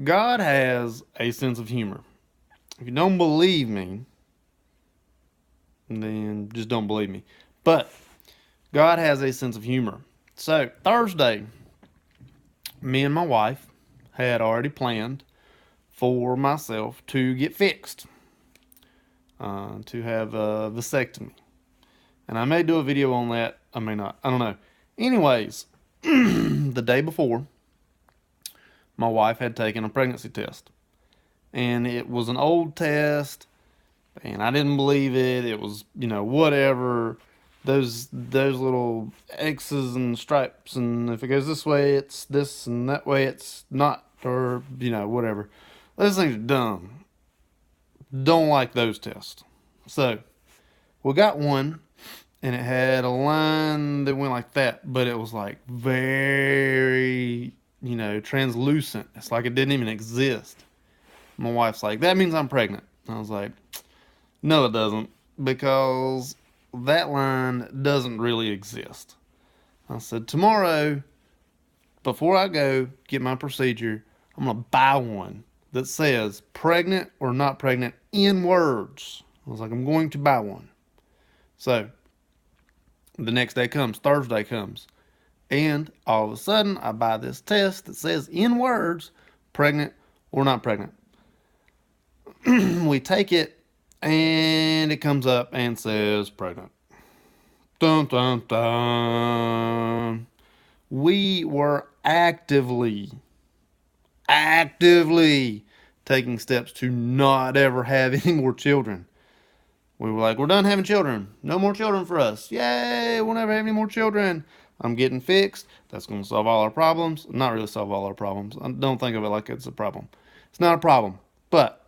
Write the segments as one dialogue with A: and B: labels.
A: God has a sense of humor. If you don't believe me, then just don't believe me. But God has a sense of humor. So, Thursday, me and my wife had already planned for myself to get fixed, to have a vasectomy. And I may do a video on that. I may not. I don't know. Anyways, the day before, my wife had taken a pregnancy test. And it was an old test, and I didn't believe it. It was, whatever. Those little X's and stripes, and if it goes this way, it's this, and that way, it's not, or whatever. Those things are dumb. Don't like those tests. So we got one, and it had a line that went like that, but it was like very, translucent. It's like it didn't even exist. My wife's like, that means I'm pregnant. I was like, no, it doesn't, because that line doesn't really exist. I said, tomorrow, before I go get my procedure, I'm going to buy one that says pregnant or not pregnant in words. I was like, I'm going to buy one. So the next day comes, Thursday comes, and all of a sudden I buy this test that says in words, pregnant or not pregnant. We take it, and it comes up and says pregnant. Dun dun dun. We were actively taking steps to not ever have any more children. We were like, we're done having children. No more children for us. Yay, we'll never have any more children. I'm getting fixed. That's going to solve all our problems. Not really solve all our problems. Don't think of it like it's a problem. It's not a problem. But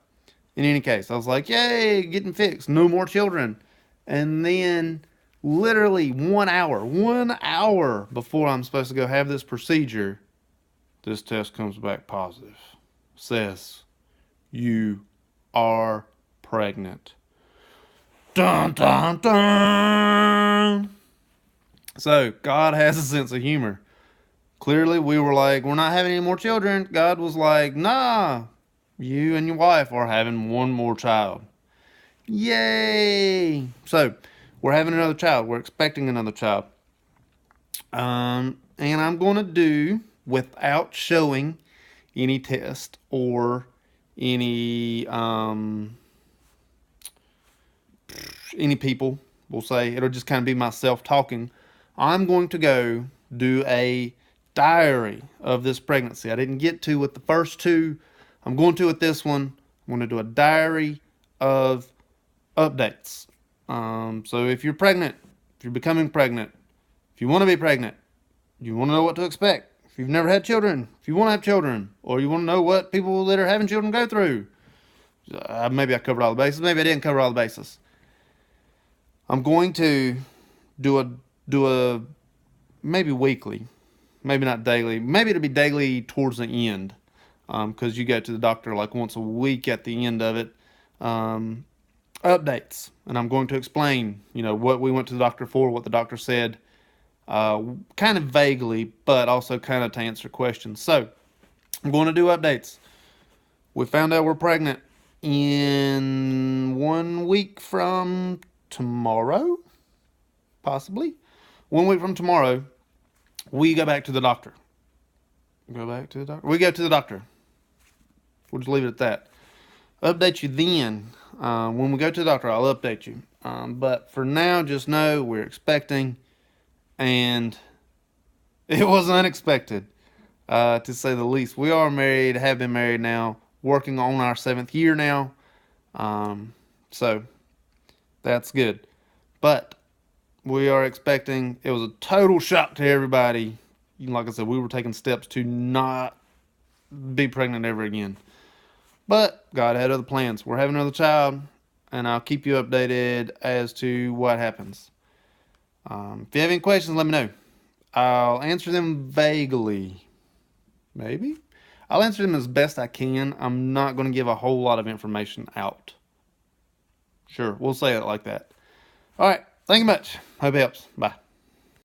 A: in any case, I was like, yay, getting fixed. No more children. And then literally 1 hour before I'm supposed to go have this procedure, this test comes back positive. Says, you are pregnant. Dun, dun, dun. So, God has a sense of humor. Clearly, we were like, we're not having any more children. God was like, nah, you and your wife are having one more child. Yay! So, we're having another child. We're expecting another child. And I'm going to do, without showing any test or any people, we'll say, it'll just kind of be myself talking. I'm going to go do a diary of this pregnancy. I didn't get to with the first two. I'm going to with this one. I'm going to do a diary of updates. So if you're pregnant, if you're becoming pregnant, if you want to be pregnant, you want to know what to expect. If you've never had children, if you want to have children, or you want to know what people that are having children go through. Maybe I covered all the bases. Maybe I didn't cover all the bases. I'm going to do a maybe weekly, maybe not daily. Maybe it'll be daily towards the end, because you go to the doctor like once a week at the end of it. Updates, and I'm going to explain, what we went to the doctor for, what the doctor said, kind of vaguely, but also kind of to answer questions. So I'm going to do updates. We found out we're pregnant in 1 week from tomorrow, possibly. 1 week from tomorrow, we go back to the doctor. We go to the doctor. We'll just leave it at that. Update you then. When we go to the doctor, I'll update you. But for now, just know we're expecting, and it was unexpected, to say the least. We are married, have been married now, working on our 7th year now. So that's good. But we are expecting. It was a total shock to everybody. Like I said, we were taking steps to not be pregnant ever again. But God had other plans. We're having another child, and I'll keep you updated as to what happens. If you have any questions, let me know. I'll answer them vaguely. Maybe? I'll answer them as best I can. I'm not going to give a whole lot of information out. Sure, we'll say it like that. All right. Thank you much. Hope it helps. Bye.